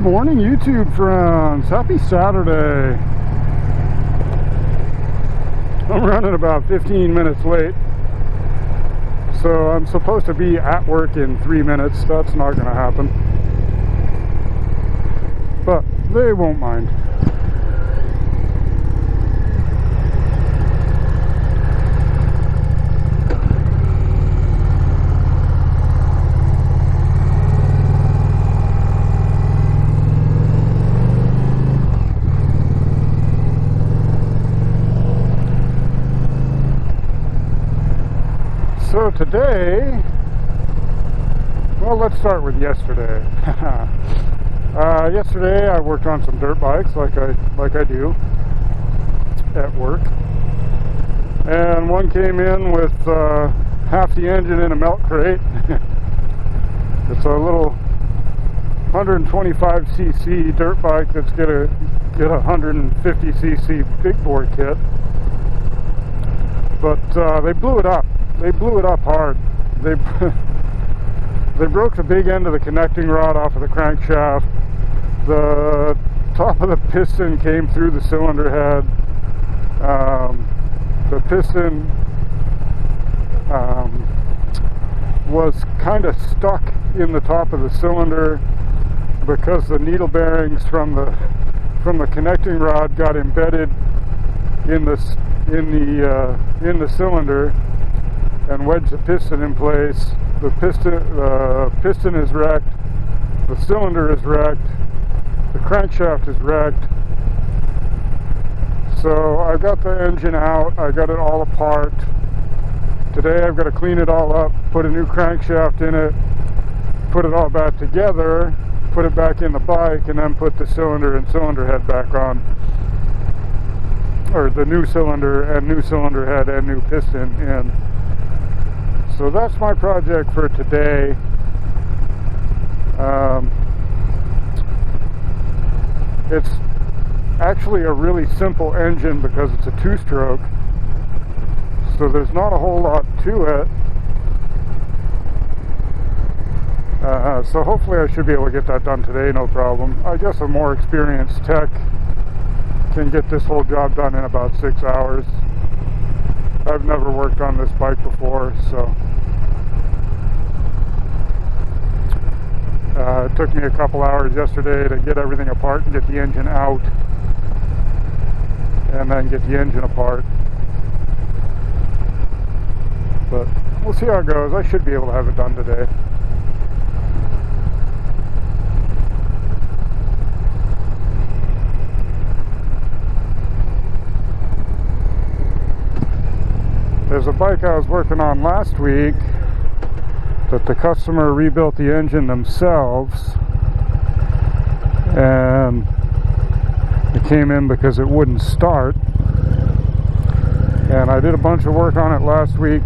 morning, YouTube friends. Happy Saturday. I'm running about 15 minutes late, so I'm supposed to be at work in 3 minutes. That's not going to happen, but they won't mind. So today, well, let's start with yesterday. Yesterday I worked on some dirt bikes like I do at work, and one came in with half the engine in a milk crate. It's a little 125cc dirt bike that's gonna get a 150cc big bore kit, but they blew it up. They blew it up hard. They broke the big end of the connecting rod off of the crankshaft. The top of the piston came through the cylinder head. The piston was kind of stuck in the top of the cylinder because the needle bearings from the connecting rod got embedded in the cylinder and wedged the piston in place. The piston is wrecked, the cylinder is wrecked, the crankshaft is wrecked. So I got the engine out, I got it all apart. Today I've got to clean it all up, put a new crankshaft in it, put it all back together, put it back in the bike, and then put the cylinder and cylinder head back on. Or the new cylinder head and new piston in. So that's my project for today. It's actually a really simple engine because it's a two-stroke, so there's not a whole lot to it. So hopefully I should be able to get that done today, no problem. I guess a more experienced tech can get this whole job done in about 6 hours. I've never worked on this bike before, so it took me a couple hours yesterday to get everything apart and get the engine out, and then get the engine apart. But we'll see how it goes. I should be able to have it done today. There's a bike I was working on last week that the customer rebuilt the engine themselves, and it came in because it wouldn't start, and I did a bunch of work on it last week.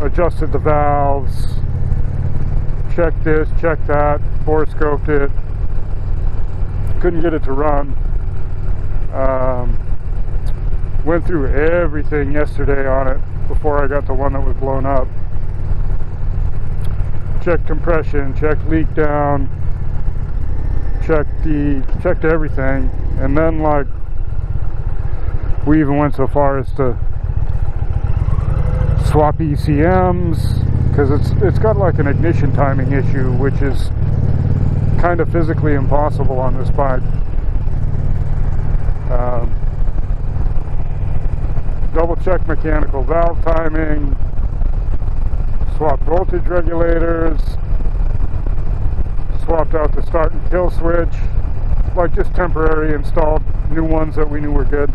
Adjusted the valves, checked this, checked that, bore scoped it, couldn't get it to run. Went through everything yesterday on it before I got the one that was blown up. Checked compression, checked leak down, checked everything, and then like we even went so far as to swap ECMs because it's got like an ignition timing issue, which is kind of physically impossible on this bike. Double check mechanical valve timing, swapped voltage regulators, swapped out the start and kill switch, like just temporary, installed new ones that we knew were good.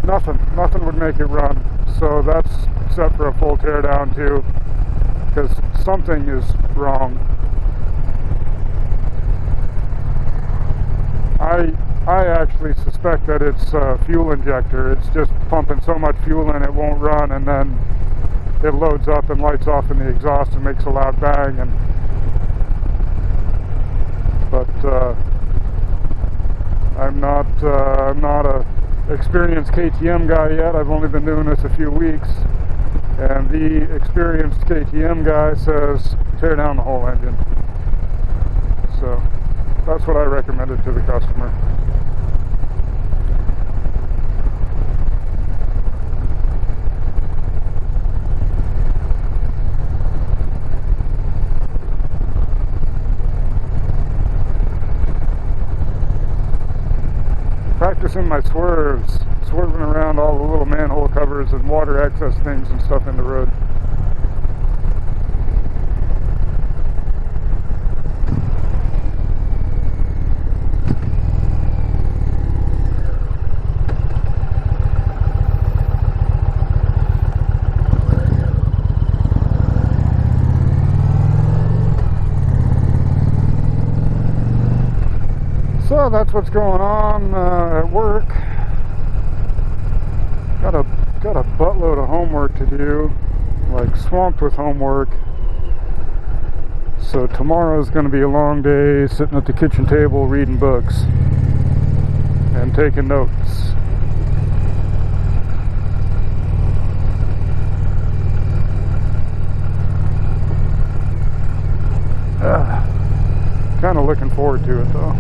Nothing would make it run. So that's set for a full teardown too, because something is wrong. I actually suspect that it's a fuel injector. It's just pumping so much fuel in it won't run, and then it loads up and lights off in the exhaust and makes a loud bang. But I'm not a experienced KTM guy yet. I've only been doing this a few weeks, And the experienced KTM guy says tear down the whole engine. So that's what I recommended to the customer. Practicing my swerves, swerving around all the little manhole covers and water access things and stuff in the road. So that's what's going on at work. Got a buttload of homework to do, like swamped with homework. So tomorrow's going to be a long day sitting at the kitchen table reading books and taking notes. Kind of looking forward to it though.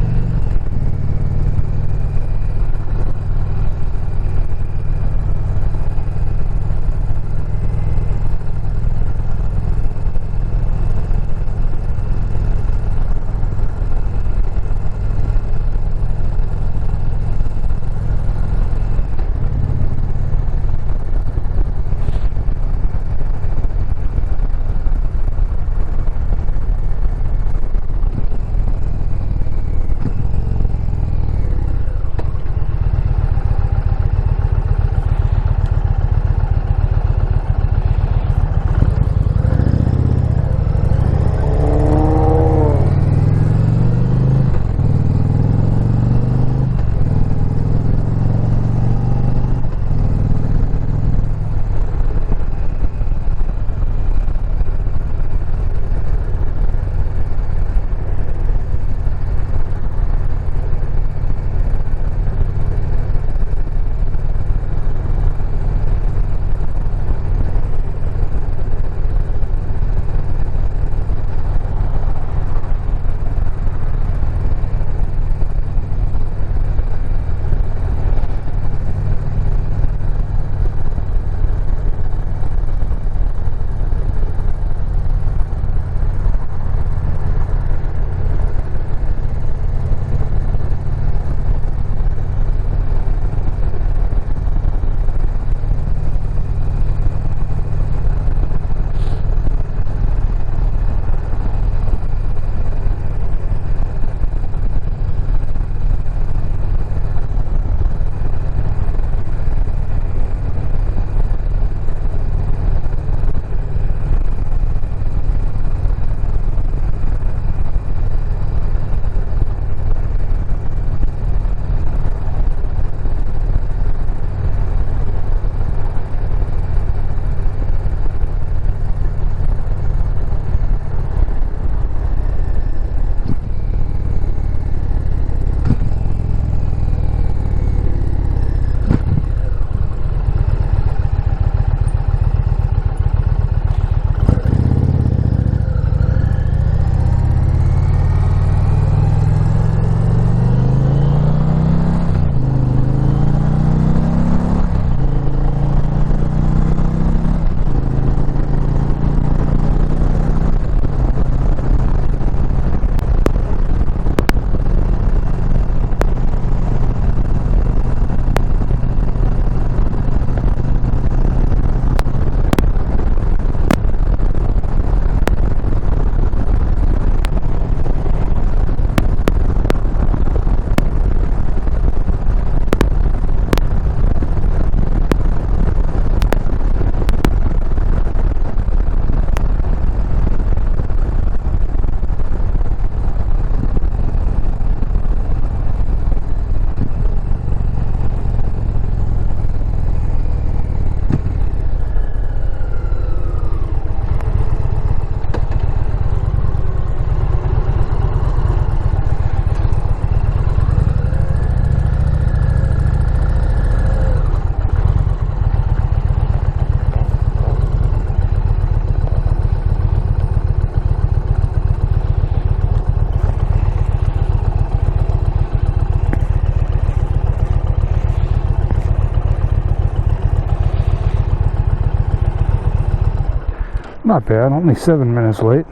Not bad, only 7 minutes late.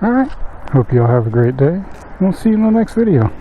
Alright, hope you all have a great day. We'll see you in the next video.